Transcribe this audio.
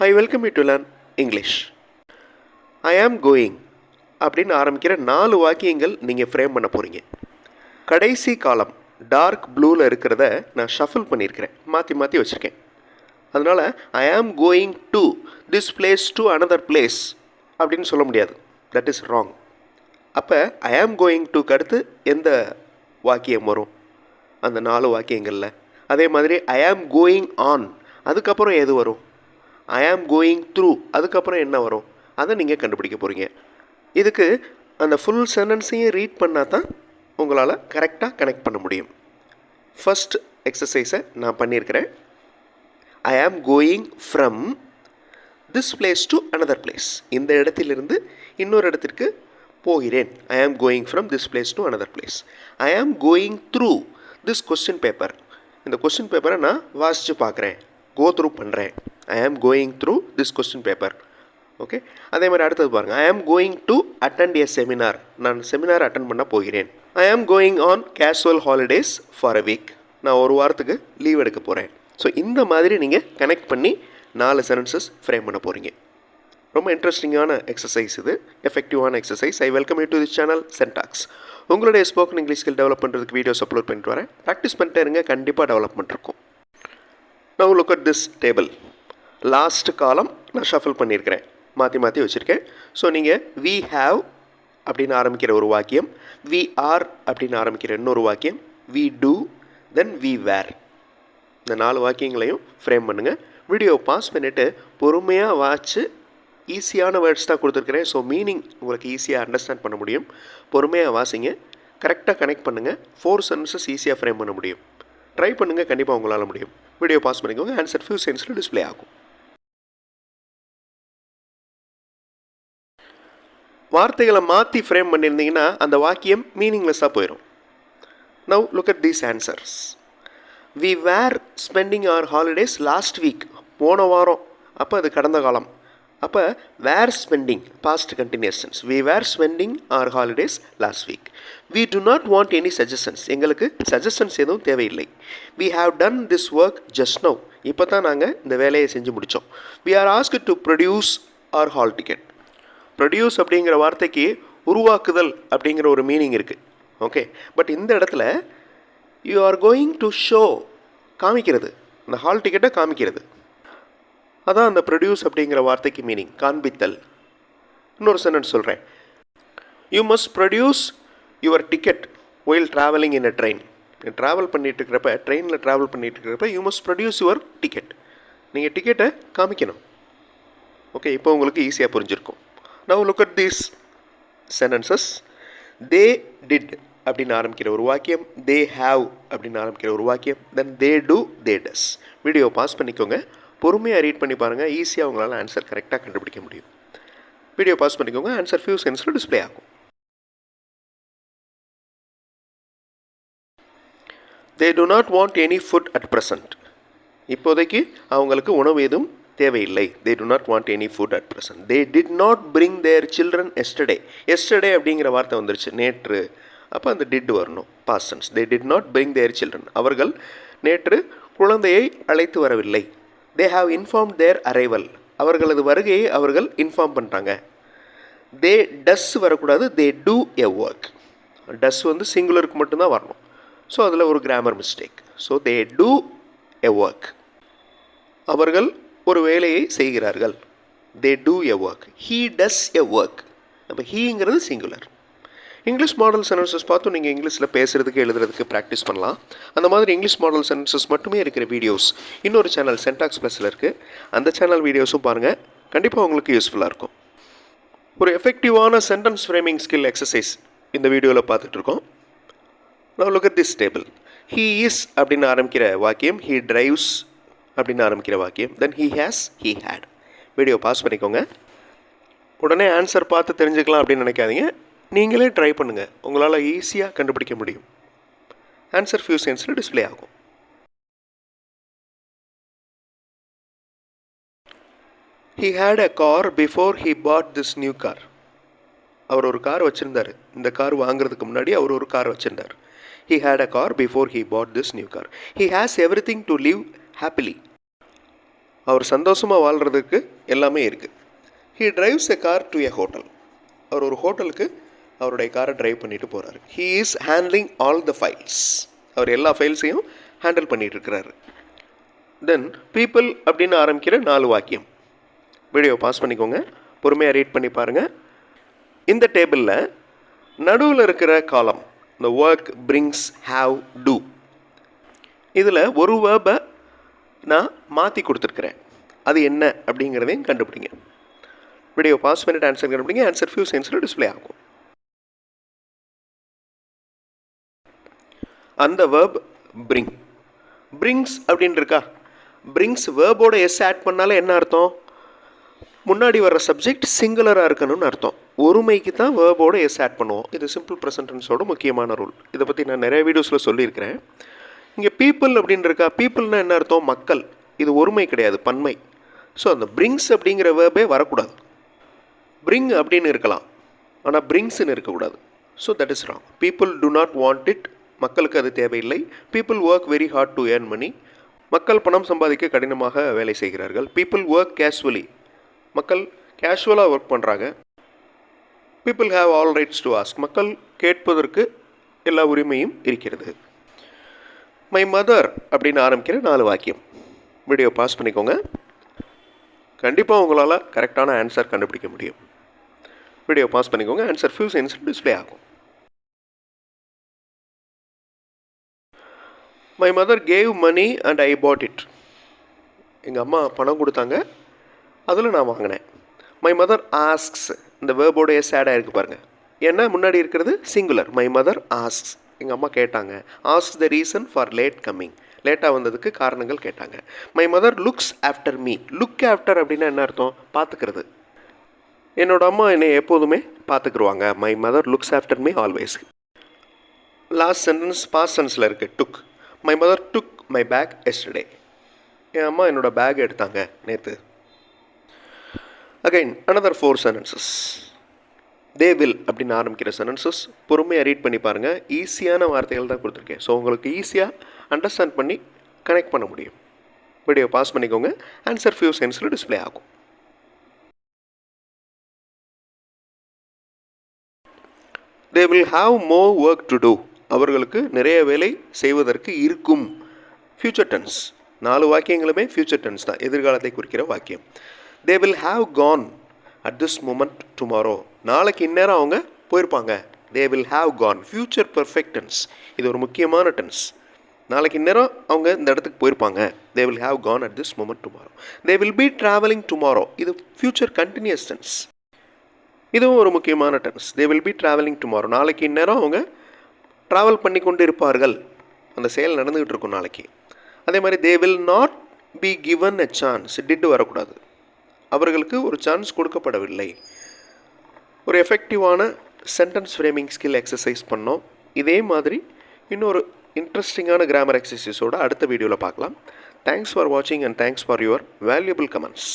I welcome you to learn English. I am going அப்படின்னு ஆரம்பிக்கிற 4 வாக்கியங்கள் நீங்கள் ஃப்ரேம் பண்ண போகிறீங்க. கடைசி காலம் டார்க் ப்ளூவில் இருக்கிறத நான் ஷஃபில் பண்ணியிருக்கிறேன், மாற்றி வச்சுருக்கேன். அதனால் I am going to this place to another place அப்படின்னு சொல்ல முடியாது. That is wrong. அப்போ ஐ ஆம் கோயிங் டுக்கு அடுத்து எந்த வாக்கியம் வரும் அந்த 4 வாக்கியங்களில்? அதே மாதிரி ஐ ஆம் கோயிங் ஆன், அதுக்கப்புறம் எது வரும்? ஐ ஆம் கோயிங் த்ரூ, அதுக்கப்புறம் என்ன வரும்? அதை நீங்கள் கண்டுபிடிக்க போகிறீங்க. இதுக்கு அந்த ஃபுல் சென்டென்ஸையும் ரீட் பண்ணால் தான் உங்களால் கரெக்டாக கனெக்ட் பண்ண முடியும். ஃபஸ்ட் எக்ஸசைஸை நான் பண்ணியிருக்கிறேன். I am going from this place to another place. இந்த இடத்திலிருந்து இன்னொரு இடத்திற்கு போகிறேன். I am going from this place to another place. I am going through this question paper. இந்த கொஸ்டின் பேப்பரை நான் வாசித்து பார்க்குறேன், கோ த்ரூ பண்ணுறேன். I am going through this question paper. Okay, அதே மாதிரி அடுத்தது பாருங்கள். I am going to attend a seminar. நான் செமினார் அட்டன் பண்ண போகிறேன். I am going on casual holidays for a week. நான் ஒரு வாரத்துக்கு லீவ் எடுக்க போகிறேன். ஸோ இந்த மாதிரி நீங்கள் கனெக்ட் பண்ணி 4 சென்டென்சஸ் ஃப்ரேம் பண்ண போகிறீங்க. ரொம்ப இன்ட்ரெஸ்டிங்கான எக்ஸசைஸ் இது, எஃபெக்டிவான exercise. I welcome you to this channel சென்டாக்ஸ். உங்களுடைய ஸ்போக்கன் இங்கிலீஷ் ஸ்கில் டெவலப் பண்ணுறதுக்கு வீடியோஸ் அப்லோட் பண்ணிட்டு வரேன். ப்ராக்டிஸ் பண்ணிட்டே இருங்க, கண்டிப்பாக டெவலப்மெண்ட் இருக்கும். Now look at this table. Last காலம் நான் ஷஃபில் பண்ணியிருக்கிறேன், மாற்றி வச்சுருக்கேன். ஸோ நீங்கள் வி ஹாவ் அப்படின்னு ஆரம்பிக்கிற ஒரு வாக்கியம், வி ஆர் அப்படின்னு ஆரம்பிக்கிற இன்னொரு வாக்கியம், we do, then we were. இந்த 4 வாக்கியங்களையும் ஃப்ரேம் பண்ணுங்கள். வீடியோ பாஸ் பண்ணிவிட்டு பொறுமையாக வாட்ச்சு, ஈஸியான வேர்ட்ஸ் தான் கொடுத்துருக்குறேன். ஸோ மீனிங் உங்களுக்கு ஈஸியாக அண்டர்ஸ்டாண்ட் பண்ண முடியும். பொறுமையாக வாசிங்க, கரெக்டாக கனெக்ட் பண்ணுங்கள். 4 சென்டென்சஸ் ஈஸியாக ஃப்ரேம் பண்ண முடியும். ட்ரை பண்ணுங்கள், கண்டிப்பாக உங்களால் முடியும். வீடியோ பாஸ் பண்ணிக்கோங்க. ஆன்சர் ஃபியூ செகண்ட்ஸில் டிஸ்பிளே ஆகும். வார்த்தைகளை மாற்றி ஃப்ரேம் பண்ணியிருந்தீங்கன்னா அந்த வாக்கியம் மீனிங்லெஸ்ஸாக போயிடும். Now look at these answers. We were spending our holidays last week. போன வாரம், அப்போ அது கடந்த காலம். அப்போ were spending past continuous. We were spending our holidays last week. We do not want any suggestions. எங்களுக்கு சஜஷன்ஸ் எதுவும் தேவையில்லை. We have done this work just now. இப்போ தான் நாங்கள் இந்த வேலையை செஞ்சு முடித்தோம். We are asked to produce our hall ticket. Produce அப்படிங்கிற வார்த்தைக்கு உருவாக்குதல் அப்படிங்கிற ஒரு மீனிங் இருக்குது. ஓகே, பட் இந்த இடத்துல you are going to show, காமிக்கிறது, அந்த ஹால் டிக்கெட்டை காமிக்கிறது. அதான் அந்த ப்ரொடியூஸ் அப்படிங்கிற வார்த்தைக்கு மீனிங், காண்பித்தல். இன்னொரு சென்டென்ஸ் சொல்கிறேன். You must produce your ticket while travelling in a train. Travel பண்ணிகிட்டு இருக்கிறப்ப, ட்ரெயினில் ட்ராவல் பண்ணிகிட்டு இருக்கிறப்ப you must produce your ticket. நீங்கள் டிக்கெட்டை காமிக்கணும். ஓகே, இப்போ உங்களுக்கு ஈஸியாக புரிஞ்சிருக்கும். Now look at these sentences. They did அப்படின்னு ஆரம்பிக்கிற ஒரு வாக்கியம், they have அப்படின்னு ஆரம்பிக்கிற ஒரு வாக்கியம், then they do, they does. Video pause பண்ணிக்கோங்க, பொறுமையாக ரீட் பண்ணி பாருங்கள். ஈஸியாக உங்களால் ஆன்சர் கரெக்டாக கண்டுபிடிக்க முடியும். வீடியோ பாஸ் பண்ணிக்கோங்க. ஆன்சர் ஃபியூ செகண்ட்ஸில் டிஸ்பிளே ஆகும். They do not want any food at present. இப்போதைக்கு அவங்களுக்கு உணவு எதுவும் தேவையில்லை. They do not want any food at present. They did not bring their children yesterday. Yesterday அப்படிங்கிற வார்த்தை வந்துருச்சு, நேற்று. அப்போ அந்த did வரணும், past tense. They did not bring their children. அவர்கள் நேற்று குழந்தையை அழைத்து வரவில்லை. They have informed their arrival. அவர்களது வருகையை அவர்கள் இன்ஃபார்ம் பண்ணுறாங்க. They does வரக்கூடாது, they do a work. does வந்து சிங்குலருக்கு மட்டும்தான் வரணும். ஸோ அதில் ஒரு grammar mistake. So they do a work. அவர்கள் ஒரு வேலையை செய்கிறார்கள். They do a work. He does a work. அப்போ ஹீங்கிறது சிங்குலர். இங்கிலீஷ் மாடல் சென்டென்சஸ் பார்த்து நீங்கள் இங்கிலீஷில் பேசுகிறதுக்கு எழுதுறதுக்கு ப்ராக்டிஸ் பண்ணலாம். அந்த மாதிரி இங்கிலீஷ் மாடல் சென்டென்சஸ் மட்டுமே இருக்கிற வீடியோஸ் இன்னொரு சேனல் சென்டாக்ஸ் ப்ளஸில் இருக்குது. அந்த சேனல் வீடியோஸும் பாருங்கள், கண்டிப்பாக உங்களுக்கு யூஸ்ஃபுல்லாக இருக்கும். ஒரு எஃபெக்டிவான சென்டென்ஸ் ஃப்ரேமிங் ஸ்கில் எக்ஸசைஸ் இந்த வீடியோவில் பார்த்துட்ருக்கோம். Now look at this table. He is அப்படின்னு ஆரம்பிக்கிற வாக்கியம், he drives அப்படின்னு ஆரம்பிக்கிற வாக்கியம், தென் he has, he had. Video pause பண்ணிக்கோங்க. உடனே ஆன்சர் பார்த்து தெரிஞ்சுக்கலாம் அப்படின்னு நினைக்காதீங்க. நீங்களே ட்ரை பண்ணுங்கள், உங்களால் ஈஸியாக கண்டுபிடிக்க முடியும். ஆன்சர் ஃபியூ செகண்ட்ஸில் டிஸ்பிளே ஆகும். He had a car before he bought this new car. அவர் ஒரு கார் வச்சுருந்தார். இந்த கார் வாங்குறதுக்கு முன்னாடி அவர் ஒரு கார் வச்சுருந்தார். He had a car before he bought this new car. He has everything to live happily. அவர் சந்தோஷமாக வாழ்கிறதுக்கு எல்லாமே இருக்குது. He drives a car to a hotel. அவர் ஒரு ஹோட்டலுக்கு அவருடைய காரை டிரைவ் பண்ணிட்டு போகிறாரு. He is handling all the files. அவர் எல்லா ஃபைல்ஸையும் ஹேண்டில் பண்ணிட்டு இருக்கிறாரு. தென் பீப்புள் அப்படின்னு ஆரம்பிக்கிற 4 வாக்கியம். வீடியோ பாஸ் பண்ணிக்கோங்க, பொறுமையாக ரீட் பண்ணி பாருங்கள். இந்த டேபிளில் நடுவில் இருக்கிற காலம் இந்த ஒர்க், பிரிங்ஸ், ஹாவ், டூ, இதில் ஒரு வேர்பை நான் மாற்றி கொடுத்துருக்குறேன். அது என்ன அப்படிங்கிறதையும் கண்டுபிடிங்க. வீடியோ பாஸ் பண்ணிட்டு ஆன்சர் கண்டுபிடிங்க. ஆன்சர் ஃபியூ செகண்ட்ஸில் டிஸ்பிளே ஆகும். அந்த வேர்ப் பிரிங். பிரிங்ஸ் அப்படின்னு இருக்கா? பிரிங்ஸ் வேர்போட எஸ் ஆட் பண்ணாலே என்ன அர்த்தம்? முன்னாடி வர்ற சப்ஜெக்ட் சிங்குலராக இருக்கணும்னு அர்த்தம். ஒருமைக்கு தான் வேர்போட எஸ் ஆட் பண்ணுவோம். இது சிம்பிள் ப்ரெசன்ட் டென்ஸோட முக்கியமான ரூல். இதை பற்றி நான் நிறைய வீடியோஸில் சொல்லியிருக்கிறேன். இங்கே பீப்புள் அப்படின்னு இருக்கா? பீப்புள்னால் என்ன அர்த்தம்? மக்கள். இது ஒருமை கிடையாது, பன்மை. ஸோ அந்த பிரிங்ஸ் அப்படிங்கிற வேர்பே வரக்கூடாது. பிரிங் அப்படின்னு இருக்கலாம், ஆனால் பிரிங்ஸ்ன்னு இருக்கக்கூடாது. So that is wrong. People do not want it. மக்களுக்கு அது தேவையில்லை. People work very hard to earn money. மக்கள் பணம் சம்பாதிக்க கடினமாக வேலை செய்கிறார்கள். People work casually. மக்கள் கேஷுவலாக ஒர்க் பண்ணுறாங்க. People have all rights to ask. மக்கள் கேட்பதற்கு எல்லா உரிமையும் இருக்கிறது. மை மதர் அப்படின்னு ஆரம்பிக்கிற 4 வாக்கியம். வீடியோ பாஸ் பண்ணிக்கோங்க. கண்டிப்பாக உங்களால் கரெக்டான ஆன்சர் கண்டுபிடிக்க முடியும். வீடியோ பாஸ் பண்ணிக்கோங்க. ஆன்சர் ஃபியூ செகண்ட்ஸ் டிஸ்பிளே ஆகும். My mother gave money and I bought it. எங்கள் அம்மா பணம் கொடுத்தாங்க, அதில் நான் வாங்கினேன். My mother asks. இந்த வேர்போட எஸ் ஆட் ஆகிருக்கு பாருங்கள். ஏன்னா முன்னாடி இருக்கிறது சிங்குலர். My mother asks. எங்கள் அம்மா கேட்டாங்க. Ask the reason for late coming. லேட்டாக வந்ததுக்கு காரணங்கள் கேட்டாங்க. My mother looks after me. Look after அப்படின்னா என்ன அர்த்தம்? பார்த்துக்கிறது. என்னோட அம்மா என்னை எப்போதுமே பார்த்துக்குருவாங்க. My mother looks after me always. Last sentence past டென்ஸில் இருக்குது. Took. My mother took my bag yesterday. என் அம்மா என்னோடய பேக் எடுத்தாங்க நேற்று. Again another 4 sentences. They will அப்படின்னு ஆரம்பிக்கிற சென்டென்சஸ் பொறுமையாக ரீட் பண்ணி பாருங்கள். ஈஸியான வார்த்தைகள் தான் கொடுத்துருக்கேன். ஸோ உங்களுக்கு ஈஸியாக அண்டர்ஸ்டாண்ட் பண்ணி கனெக்ட் பண்ண முடியும். வீடியோ பாஸ் பண்ணிக்கோங்க. ஆன்சர் ஃபியூ செகண்ட்ஸில் டிஸ்பிளே ஆகும். They will have more work to do. அவர்களுக்கு நிறைய வேலை செய்வதற்கு இருக்கும். Future tense. 4 வாக்கியங்களுமே ஃபியூச்சர் டென்ஸ் தான், எதிர்காலத்தை குறிக்கிற வாக்கியம். They will have gone at this moment tomorrow. நாளைக்கு இந்நேரம் அவங்க போயிருப்பாங்க. They will have gone. Future perfect tense. இது ஒரு முக்கியமான டென்ஸ். நாளைக்கு இந்நேரம் அவங்க இந்த இடத்துக்கு போயிருப்பாங்க. They will have gone at this moment tomorrow. They will be travelling tomorrow. இது ஃபியூச்சர் கண்டினியூஸ் டென்ஸ். இதுவும் ஒரு முக்கியமான tense. They will be travelling tomorrow. நாளைக்கு இந்நேரம் அவங்க ட்ராவல் பண்ணி கொண்டு இருப்பார்கள். அந்த செயல் நடந்துகிட்டு இருக்கும் நாளைக்கு. அதே மாதிரி they will not be given a chance. Did வரக்கூடாது. அவர்களுக்கு ஒரு சான்ஸ் கொடுக்கப்படவில்லை. ஒரு எஃபெக்டிவான சென்டென்ஸ் ஃப்ரேமிங் ஸ்கில் எக்ஸசைஸ் பண்ணோம். இதே மாதிரி இன்னொரு இன்ட்ரெஸ்டிங்கான கிராமர் எக்ஸசைஸோடு அடுத்த வீடியோவில் பார்க்கலாம். தேங்க்ஸ் ஃபார் வாட்சிங் and thanks for your valuable comments.